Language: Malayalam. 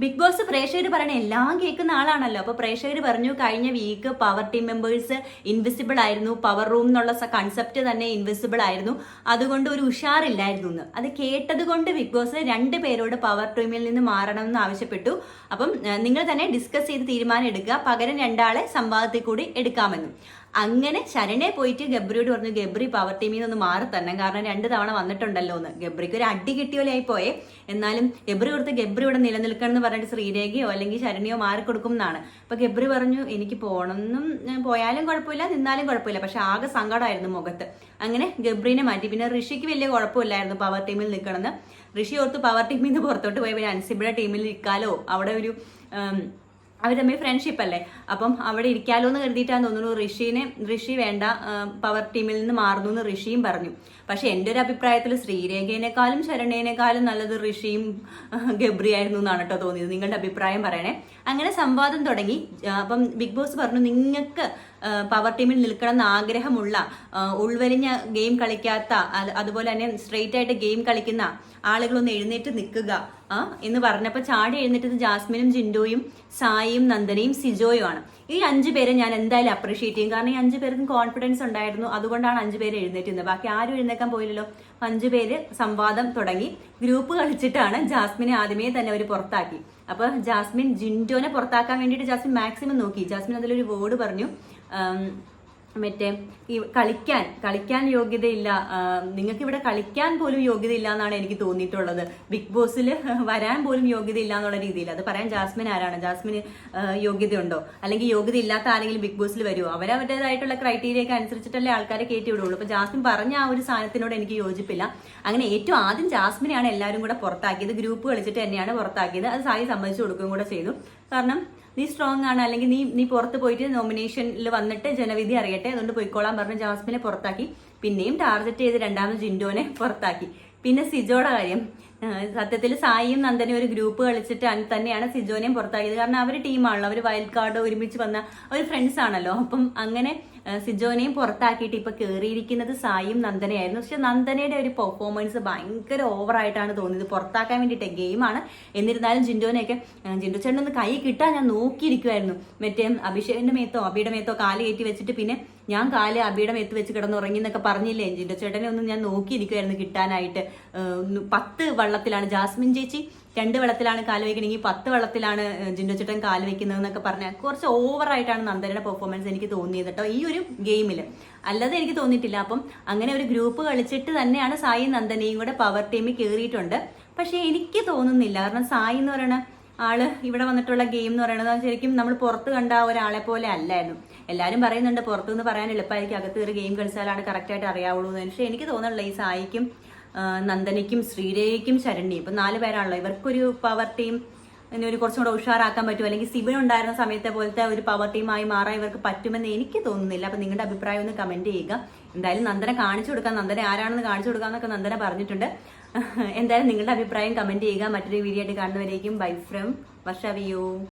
ബിഗ് ബോസ് പ്രേക്ഷകർ പറയണ എല്ലാം കേൾക്കുന്ന ആളാണല്ലോ. അപ്പൊ പ്രേക്ഷകർ പറഞ്ഞു കഴിഞ്ഞ week power team members invisible ആയിരുന്നു, പവർ റൂം എന്നുള്ള കൺസെപ്റ്റ് തന്നെ ഇൻവിസിബിൾ ആയിരുന്നു, അതുകൊണ്ട് ഒരു ഉഷാറില്ലായിരുന്നു എന്ന്. അത് കേട്ടത് കൊണ്ട് ബിഗ് ബോസ് 2 പേരോട് പവർ ടീമിൽ നിന്ന് മാറണമെന്ന് ആവശ്യപ്പെട്ടു. അപ്പം നിങ്ങൾ തന്നെ ഡിസ്കസ് ചെയ്ത് തീരുമാനം എടുക്കുക, പകരം 2 ആളെ സംവാദത്തിൽ കൂടി എടുക്കാമെന്നും. അങ്ങനെ ശരണെ പോയിട്ട് ഗബ്രിയോട് പറഞ്ഞു, ഗബ്രി പവർ ടീമിൽ നിന്ന് മാറി തന്നെ, കാരണം 2 തവണ വന്നിട്ടുണ്ടല്ലോ എന്ന്. ഗബ്രിക്ക് ഒരു അടി കിട്ടിയോലായി പോയേ. എന്നാലും ഗബ്രി കൊടുത്ത് ഗബ്രി ഇവിടെ നിലനിൽക്കണം എന്ന് പറഞ്ഞിട്ട് ശ്രീരേഖയോ അല്ലെങ്കിൽ ശരണിയോ മാറിക്കൊടുക്കും എന്നാണ്. അപ്പൊ ഗബ്രി പറഞ്ഞു, എനിക്ക് പോകണമെന്നും, പോയാലും കുഴപ്പമില്ല നിന്നാലും കുഴപ്പമില്ല, പക്ഷെ ആകെ സങ്കടമായിരുന്നു മുഖത്ത്. അങ്ങനെ ഗബ്രീനെ മാറ്റി. പിന്നെ ഋഷിക്ക് വലിയ കുഴപ്പമില്ലായിരുന്നു പവർ ടീമിൽ നിൽക്കണമെന്ന്. ഋഷി ഓർത്ത് പവർ ടീമിൽ നിന്ന് പുറത്തോട്ട് പോയി പിന്നെ അൻസിബിയുടെ ടീമിൽ നിൽക്കാലോ, അവിടെ ഒരു അവർ തമ്മിൽ ഫ്രണ്ട്ഷിപ്പ് അല്ലേ, അപ്പം അവിടെ ഇരിക്കാലോ എന്ന് കരുതിയിട്ടാന്ന് തോന്നുന്നു ഋഷി വേണ്ട, പവർ ടീമിൽ നിന്ന് മാറുന്നു എന്ന് ഋഷിയും പറഞ്ഞു. പക്ഷെ എൻ്റെ ഒരു അഭിപ്രായത്തിൽ ശ്രീരേഖേനേക്കാളും ശരണേനേക്കാളും നല്ലത് ഋഷിയും ഗബ്രി ആയിരുന്നു എന്നാണ് കേട്ടോ തോന്നിയത്. നിങ്ങളുടെ അഭിപ്രായം പറയണേ. അങ്ങനെ സംവാദം തുടങ്ങി. അപ്പം ബിഗ് ബോസ് പറഞ്ഞു, നിങ്ങൾക്ക് പവർ ടീമിൽ നിൽക്കണം എന്ന് ആഗ്രഹമുള്ള, ഉൾവലിഞ്ഞ ഗെയിം കളിക്കാത്ത, അതുപോലെ തന്നെ സ്ട്രെയിറ്റ് ആയിട്ട് ഗെയിം കളിക്കുന്ന ആളുകളൊന്ന് എഴുന്നേറ്റ് നിൽക്കുക എന്ന് പറഞ്ഞപ്പോൾ ചാടി എഴുന്നേറ്റത് ജാസ്മിനും ജിൻഡോയും സായിയും നന്ദനയും സിജോയും ആണ്. ഈ 5 പേരെ ഞാൻ എന്തായാലും അപ്രീഷിയേറ്റ് ചെയ്യും. കാരണം ഈ 5 പേർക്കും കോൺഫിഡൻസ് ഉണ്ടായിരുന്നു, അതുകൊണ്ടാണ് 5 പേര് എഴുന്നേറ്റുന്നത്. ബാക്കി ആരും എഴുന്നേക്കാൻ പോയില്ലല്ലോ. 5 പേര് സംവാദം തുടങ്ങി. ഗ്രൂപ്പ് കളിച്ചിട്ടാണ് ജാസ്മിനെ ആദ്യമേ തന്നെ അവർ പുറത്താക്കി. അപ്പൊ ജാസ്മിൻ ജിൻഡോനെ പുറത്താക്കാൻ വേണ്ടിയിട്ട് ജാസ്മിൻ മാക്സിമം നോക്കി. ജാസ്മിൻ അതിലൊരു വേർഡ് പറഞ്ഞു, മറ്റേ ഈ കളിക്കാൻ യോഗ്യതയില്ല, നിങ്ങൾക്ക് ഇവിടെ കളിക്കാൻ പോലും യോഗ്യതയില്ല എന്നാണ് എനിക്ക് തോന്നിയിട്ടുള്ളത്. ബിഗ് ബോസിൽ വരാൻ പോലും യോഗ്യതയില്ല എന്നുള്ള രീതിയിൽ. അത് പറയാൻ ജാസ്മിൻ ആരാണ്? ജാസ്മിന് യോഗ്യതയുണ്ടോ? അല്ലെങ്കിൽ യോഗ്യത ഇല്ലാത്ത ആരെങ്കിലും ബിഗ് ബോസിൽ വരുമോ? അവരവരുടേതായിട്ടുള്ള ക്രൈറ്റീരിയൊക്കെ അനുസരിച്ചിട്ടല്ലേ ആൾക്കാരെ കയറ്റി വിടുള്ളൂ. അപ്പൊ ജാസ്മിൻ പറഞ്ഞ ആ ഒരു സാധനത്തിനോട് എനിക്ക് യോജിപ്പില്ല. അങ്ങനെ ഏറ്റവും ആദ്യം ജാസ്മിനെയാണ് എല്ലാവരും കൂടെ പുറത്താക്കിയത്. ഗ്രൂപ്പ് കളിച്ചിട്ട് തന്നെയാണ് പുറത്താക്കിയത്. അത് സായി സമ്മതിച്ചു കൊടുക്കുകയും കൂടെ ചെയ്തു. കാരണം നീ സ്ട്രോങ് ആണ്, അല്ലെങ്കിൽ നീ പുറത്ത് പോയിട്ട് നോമിനേഷനിൽ വന്നിട്ട് ജനവിധി അറിയട്ടെ, അതുകൊണ്ട് പോയിക്കോളാൻ പറഞ്ഞ് ജാസ്മിനെ പുറത്താക്കി. പിന്നെയും ടാർഗറ്റ് ചെയ്ത് 2ാമത് ജിൻഡോനെ പുറത്താക്കി. പിന്നെ സിജോയുടെ കാര്യം, സത്യത്തിൽ സായിയും നന്ദനും ഒരു ഗ്രൂപ്പ് കളിച്ചിട്ട് തന്നെയാണ് സിജോനെയും പുറത്താക്കിയത്. കാരണം അവർ ടീമാണല്ലോ, അവർ വൈൽഡ് കാർഡ് ഒരുമിച്ച് വന്ന അവർ ഫ്രണ്ട്സ് ആണല്ലോ. അപ്പം അങ്ങനെ സിജോനെയും പുറത്താക്കിയിട്ട് ഇപ്പൊ കയറിയിരിക്കുന്നത് സായിയും നന്ദനയായിരുന്നു. പക്ഷെ നന്ദനയുടെ ഒരു പെർഫോമൻസ് ഭയങ്കര ഓവറായിട്ടാണ് തോന്നിയത്. പുറത്താക്കാൻ വേണ്ടിയിട്ട് ഗെയിമാണ്. എന്നിരുന്നാലും ജിൻഡോ ചേട്ടൻ ഒന്ന് കൈ കിട്ടാൻ ഞാൻ നോക്കിയിരിക്കുമായിരുന്നു. മറ്റേ അഭിയുടെ മേത്തോ കാല് കയറ്റി വെച്ചിട്ട് പിന്നെ ഞാൻ കാല് അബിയുടെ മേത്ത് വെച്ച് കിടന്നുറങ്ങി എന്നൊക്കെ പറഞ്ഞില്ലേ. ജിൻഡോ ചേട്ടനെ ഒന്നും ഞാൻ നോക്കിയിരിക്കുമായിരുന്നു കിട്ടാനായിട്ട്. 10 വള്ളത്തിലാണ് ജാസ്മിൻ ചേച്ചി, 2 വെള്ളത്തിലാണ് കാല് വയ്ക്കണമെങ്കിൽ 10 വെള്ളത്തിലാണ് ജിൻഡോ ചേട്ടൻ കാല് വെക്കുന്നതെന്നൊക്കെ പറഞ്ഞാൽ കുറച്ച് ഓവറായിട്ടാണ് നന്ദനയുടെ പെർഫോമൻസ് എനിക്ക് തോന്നിയത് കേട്ടോ ഈ ഒരു ഗെയിമിൽ. അല്ലാതെ എനിക്ക് തോന്നിയിട്ടില്ല. അപ്പം അങ്ങനെ ഒരു ഗ്രൂപ്പ് കളിച്ചിട്ട് തന്നെയാണ് സായി നന്ദനയും കൂടെ പവർ ടീമിൽ കയറിയിട്ടുണ്ട്. പക്ഷെ എനിക്ക് തോന്നുന്നില്ല, കാരണം സായി എന്ന് പറയുന്ന ആള് ഇവിടെ വന്നിട്ടുള്ള ഗെയിം എന്ന് പറയുന്നത് ശരിക്കും നമ്മൾ പുറത്ത് കണ്ട ഒരാളെ പോലെ അല്ലായിരുന്നു. എല്ലാവരും പറയുന്നുണ്ട് പുറത്തുനിന്ന് പറയാൻ എളുപ്പമായിരിക്കും, അകത്ത് കയറി ഗെയിം കളിച്ചാലാണ് കറക്റ്റായിട്ട് അറിയാവുള്ളൂ എന്ന്. പക്ഷെ എനിക്ക് തോന്നുന്നില്ല ഈ സായിക്കും നന്ദനയ്ക്കും ശ്രീരേഖയ്ക്കും ശരണ്യം, ഇപ്പം 4 പേരാണല്ലോ, ഇവർക്കൊരു പവർ ടീം ഒരു കുറച്ചും കൂടെ ഉഷാറാക്കാൻ പറ്റും, അല്ലെങ്കിൽ സിബിൻ ഉണ്ടായിരുന്ന സമയത്തെ പോലത്തെ ഒരു പവർ ടീമായി മാറാൻ ഇവർക്ക് പറ്റുമെന്ന് എനിക്ക് തോന്നുന്നില്ല. അപ്പം നിങ്ങളുടെ അഭിപ്രായം ഒന്ന് കമന്റ് ചെയ്യുക. എന്തായാലും നന്ദന കാണിച്ചു കൊടുക്കാം, നന്ദന ആരാണെന്ന് കാണിച്ചു കൊടുക്കാമെന്നൊക്കെ നന്ദന പറഞ്ഞിട്ടുണ്ട്. എന്തായാലും നിങ്ങളുടെ അഭിപ്രായം കമന്റ് ചെയ്യുക. മറ്റൊരു വീഡിയോ ആയിട്ട് കാണുന്നവരേക്കും ബൈ ഫ്രം വർഷ.